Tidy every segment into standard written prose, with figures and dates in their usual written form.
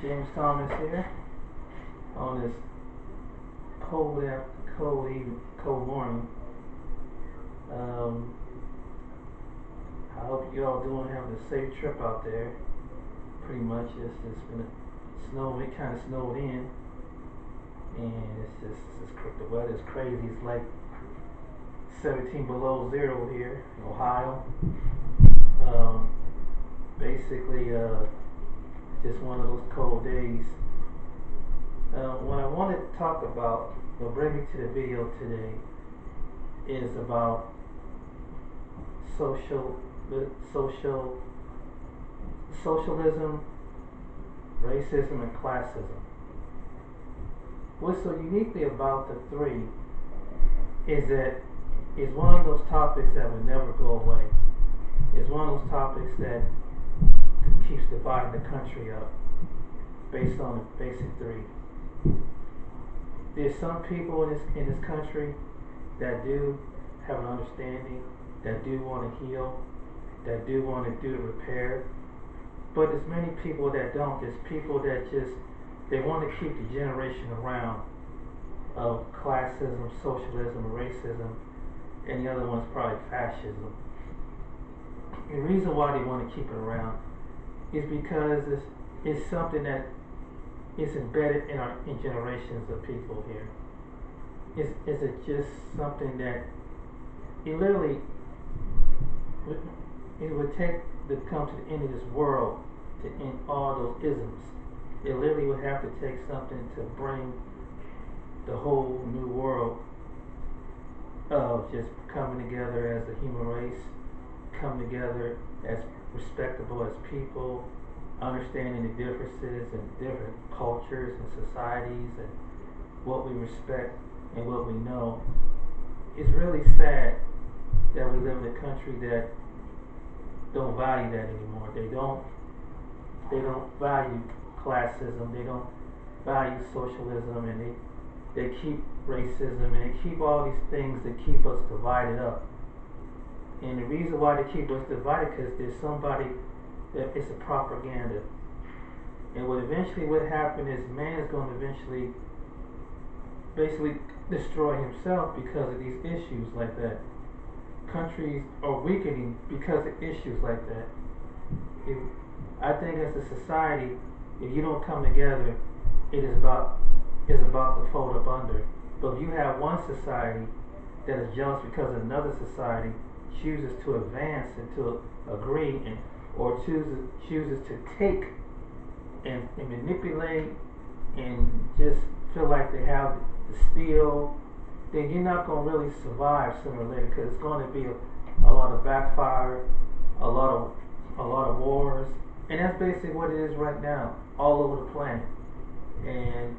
James Thomas here on this cold morning. Um, I hope you all having a safe trip out there. Pretty much, it's been snow. It kind of snowed in, and the weather's crazy. It's like 17 below zero here in Ohio. Um, basically, just one of those cold days. What I want to talk about, what bring me to the video today, is about socialism, racism, and classism. What's so uniquely about the three is that it's one of those topics that will never go away. It's one of those topics that keeps dividing the country up based on the basic three. There's some people in this country that do have an understanding, that do want to heal, that do want to do the repair. But there's many people that don't. There's people that they want to keep the generation around of classism, socialism, racism, and the other one's probably fascism. The reason why they want to keep it around is because it's something that is embedded in generations of people here. Is it just something that it literally it would take to come to the end of this world to end all those isms? It literally would have to take something to bring the whole new world of just coming together as a human race, come together as respectable as people, understanding the differences in different cultures and societies and what we respect and what we know. It's really sad that we live in a country that don't value that anymore. They don't value classism, they don't value socialism, and they keep racism, and they keep all these things that keep us divided up. And the reason why they keep us divided because there's somebody that it's a propaganda. And what happen is man is going to eventually basically destroy himself because of these issues like that. Countries are weakening because of issues like that. I think as a society, if you don't come together, it's about to fold up under. But if you have one society that is jealous because another society chooses to advance and to agree or chooses to take and manipulate and just feel like they have to steal, then you're not going to really survive sooner or later, because it's going to be a lot of backfire, a lot of wars, and that's basically what it is right now all over the planet. And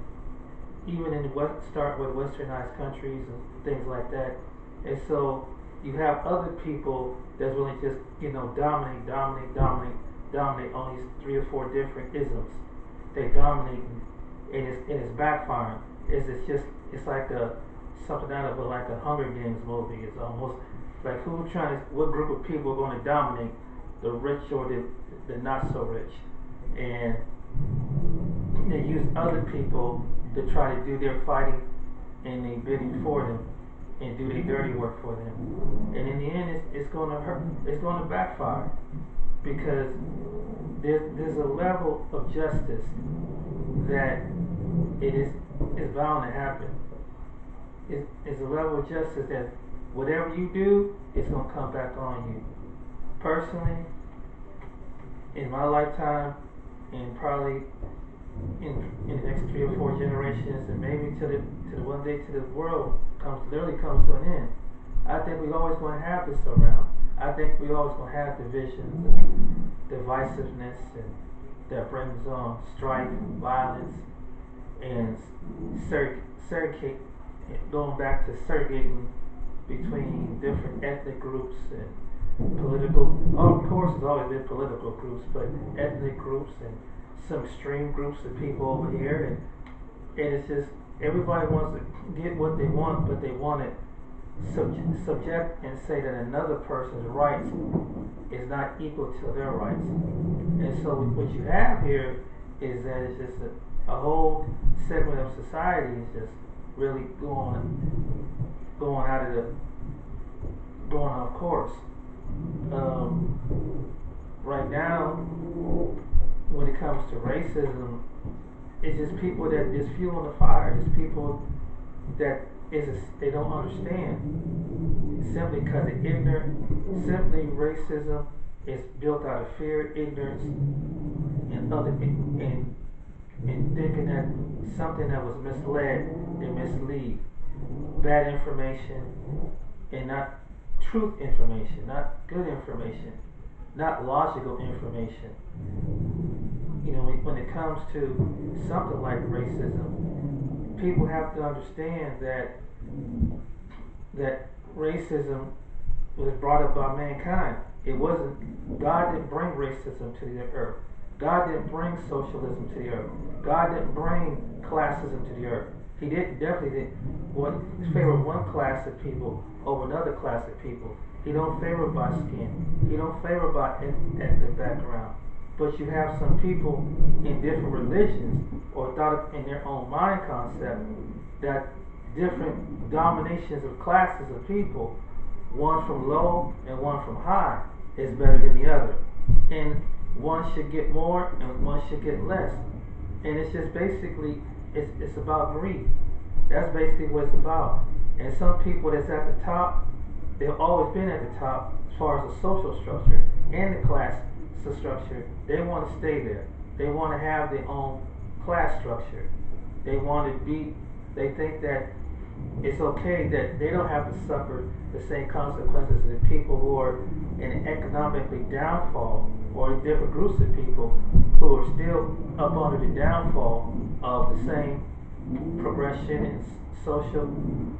even in start with westernized countries and things like that. And so you have other people that's really just dominate on these 3 or 4 different isms. They dominate, and it's backfiring. It's like something out of like a Hunger Games movie. It's almost like what group of people are going to dominate, the rich or the not so rich, and they use other people to try to do their fighting and their bidding for them and do their dirty work for them. And in the end, it's going to hurt. It's going to backfire because there's a level of justice that is bound to happen. It's a level of justice that whatever you do, it's going to come back on you. Personally, in my lifetime, and probably in the next 3 or 4 generations, and maybe to the one day to the world literally comes to an end, I think we're always going to have this around. I think we're always going to have divisions and divisiveness, and that brings on strife, violence, and going back to segregating between different ethnic groups and political. Of course, there's always been political groups, but ethnic groups and some extreme groups of people over here, and it's just everybody wants to get what they want, but they want it subject and say that another person's rights is not equal to their rights. And so what you have here is that it's just a whole segment of society is just really going out of the going off course. Right now, when it comes to racism, it's just people that is fueling the fire. It's people that they don't understand simply because they're ignorant. Simply racism is built out of fear, ignorance, and thinking that something that was misled and mislead, bad information, and not truth information, not good information, not logical information. You know, when it comes to something like racism, people have to understand that racism was brought up by mankind. It wasn't, God didn't bring racism to the earth. God didn't bring socialism to the earth. God didn't bring classism to the earth. He definitely didn't favor one class of people over another class of people. He don't favor by skin. He don't favor by ethnic background. But you have some people in different religions or thought in their own mind concept that different dominations of classes of people, one from low and one from high, is better than the other. And one should get more and one should get less. And it's just basically, it's about greed. That's basically what it's about. And some people that's at the top, they've always been at the top as far as the social structure and the class structure. They want to stay there. They want to have their own class structure. They want to be, they think that it's okay that they don't have to suffer the same consequences as the people who are in an economically downfall, or different groups of people who are still up under the downfall of the same progression and socialism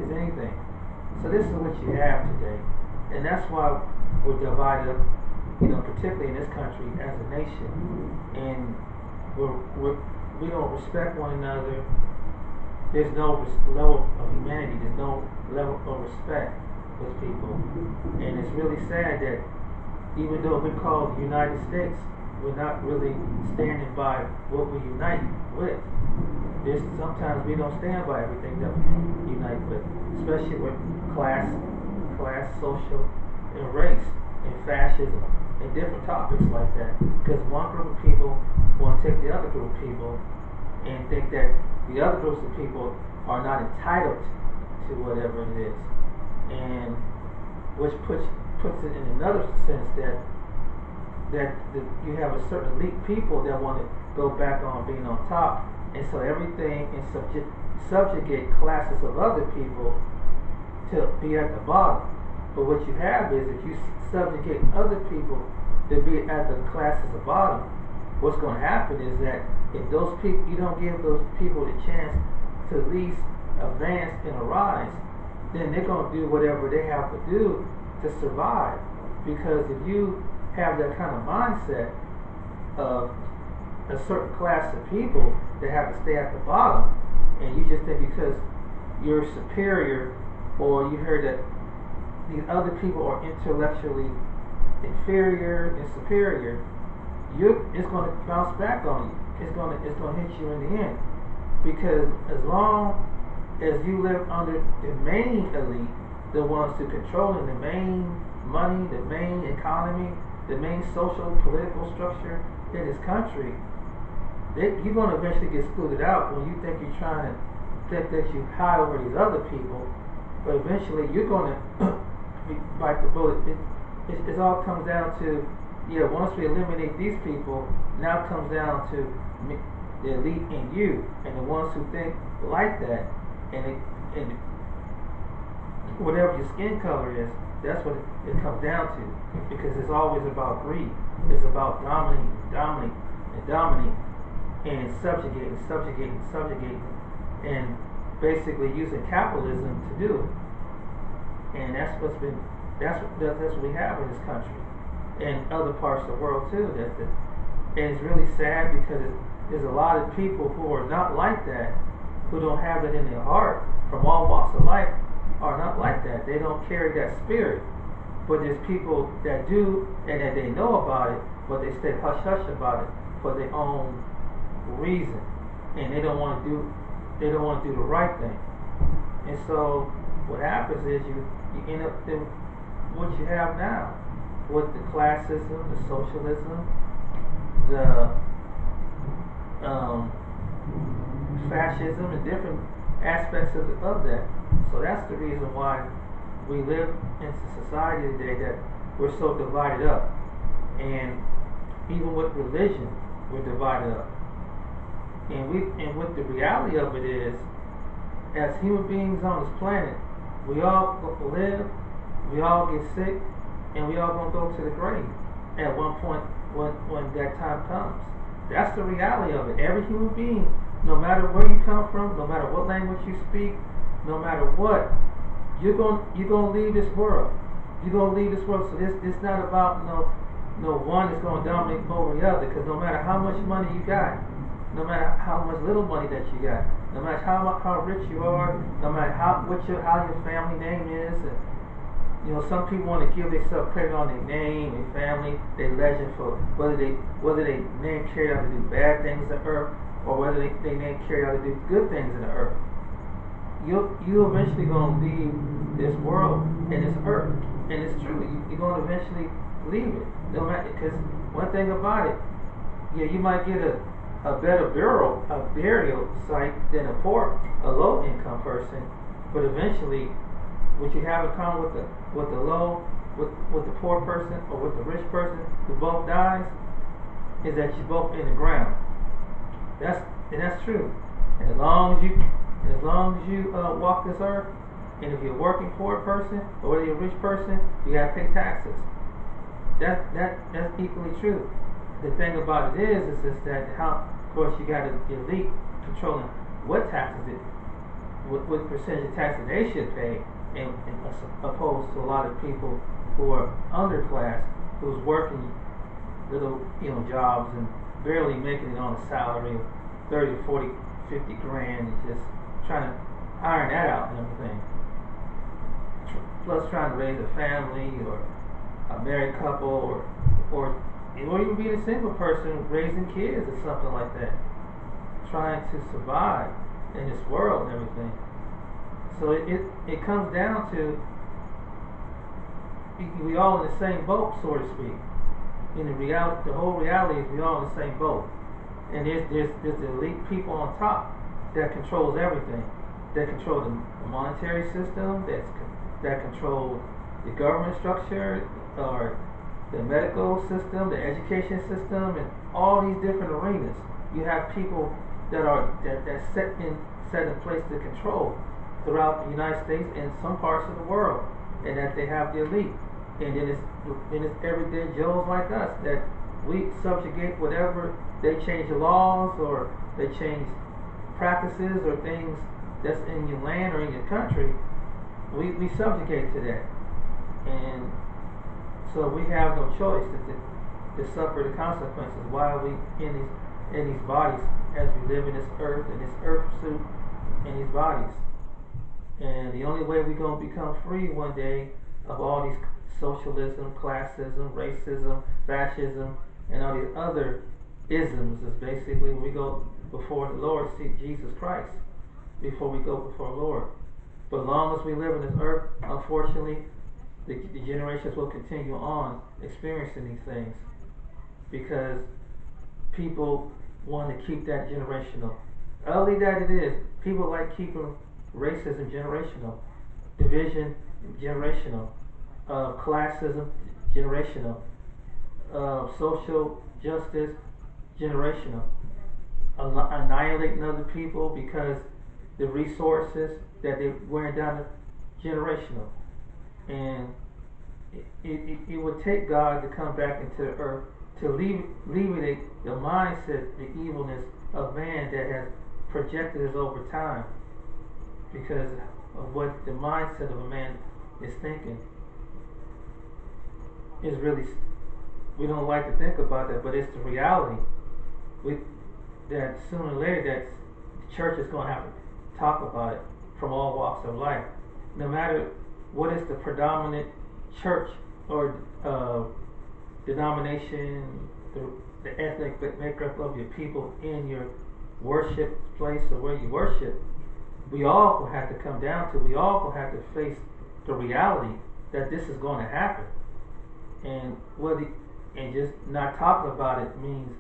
is anything. So this is what you have today, and that's why we're divided up, you know, particularly in this country as a nation, and we don't respect one another. There's no level of humanity. There's no level of respect with people, and it's really sad that even though we're called the United States, we're not really standing by what we unite with. Sometimes we don't stand by everything that we unite with, especially with class, social, and race, and fascism, and different topics like that. Because one group of people want to take the other group of people and think that the other groups of people are not entitled to whatever it is. And which puts it in another sense that you have a certain elite people that want to go back on being on top, and so everything and subjugate classes of other people to be at the bottom. But what you have is, if you subjugate other people to be at the classes of bottom, what's going to happen is that if those people, you don't give those people the chance to at least advance and arise, then they're going to do whatever they have to do to survive. Because if you have that kind of mindset of a certain class of people that have to stay at the bottom, and you just think because you're superior, or you heard that these other people are intellectually inferior and superior, it's going to bounce back on you. It's going to hit you in the end. Because as long as you live under the main elite, the ones who controlling the main money, the main economy, the main social political structure in this country, you're going to eventually get excluded out when you think you're trying to think that you hide over these other people. But eventually you're going to bite the bullet. It all comes down to, once we eliminate these people, now it comes down to the elite and you, and the ones who think like that, and whatever your skin color is, that's what it comes down to. Because it's always about greed. It's about dominating, and subjugating, and basically using capitalism to do it. And that's what we have in this country, and other parts of the world too. And it's really sad because there's a lot of people who are not like that, who don't have it in their heart, from all walks of life, are not like that. They don't carry that spirit. But there's people that do, and that they know about it, but they stay hush hush about it for their own reason, and they don't want to do the right thing. And so what happens is you end up in what you have now with the classism, the socialism, the fascism, and different aspects of that. So that's the reason why we live in a society today that we're so divided up. And even with religion, we're divided up. And what the reality of it is, as human beings on this planet, we all live, we all get sick, and we all gonna go to the grave at one point when that time comes. That's the reality of it. Every human being, no matter where you come from, no matter what language you speak, no matter what, you're gonna leave this world. You're gonna leave this world. So this not about no one is gonna dominate over the other. Because no matter how much money you got, no matter how much little money that you got, no matter how rich you are, no matter how your family name is, and some people want to give themselves credit on their name, their family, their legend for whether they name carried out to do bad things in the earth, or whether they name carried out to do good things in the earth. You eventually gonna leave this world and this earth, and it's true. You're gonna eventually leave it. No matter, because one thing about it, you might get a better burial site than a low income person, but eventually, what you have in common with the poor person or with the rich person who both dies is that you're both in the ground. That's true. And as long as you walk this earth, and if you're a working poor person or whether you're a rich person, you gotta pay taxes. That's equally true. The thing about it is that of course you got the elite controlling what taxes what percentage of taxes they should pay, and opposed to a lot of people who are underclass, who's working little jobs and barely making it on a salary of 30, 40, 50 grand, and just trying to iron that out and everything. Plus trying to raise a family, or a married couple, or even being a single person raising kids or something like that, trying to survive in this world and everything. So it comes down to we all in the same boat, so to speak. In the whole reality is we all in the same boat, and there's the elite people on top that controls everything. That control the monetary system. That control the government structure, or the medical system, the education system, and all these different arenas. You have people that set in place to control throughout the United States and some parts of the world, and that they have the elite. And then it's everyday Joes like us that we subjugate whatever they change the laws, or they change practices or things that's in your land or in your country. We subjugate to that, and so we have no choice to suffer the consequences while we in these bodies, as we live in this earth suit, in these bodies. And the only way we're going to become free one day of all these socialism, classism, racism, fascism, and all these other isms is basically when we go before the Lord, see Jesus Christ before we go before the Lord. But as long as we live in this earth, unfortunately, the generations will continue on experiencing these things, because people want to keep that generational. Ugly that it is, people like keeping racism generational, division generational, classism generational, social justice generational, annihilating other people because the resources that they're wearing down generational. And it would take God to come back into the earth to alleviate the mindset, the evilness of man that has projected us over time, because of what the mindset of a man is thinking. Is really, we don't like to think about that, but it's the reality. That sooner or later that the church is going to have to talk about it from all walks of life, no matter what is the predominant church or denomination, the ethnic makeup of your people in your worship place or where you worship, we all will have to come down to, we all will have to face the reality that this is going to happen. And and just not talking about it means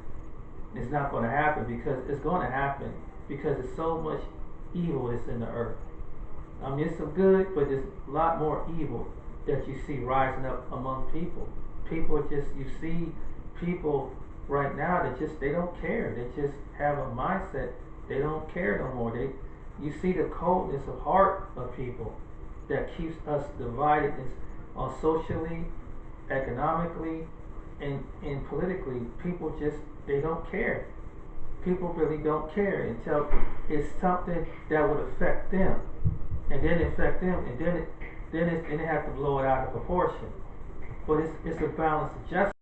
it's not going to happen, because it's going to happen, because there's so much evil that's in the earth. I mean, it's some good, but there's a lot more evil that you see rising up among people. People just, you see people right now that just, they don't care. They just have a mindset. They don't care no more. You see the coldness of heart of people that keeps us divided on socially, economically, and politically. People just, they don't care. People really don't care until it's something that would affect them, and then it affect them, and then they have to blow it out of proportion. But it's a balance of justice.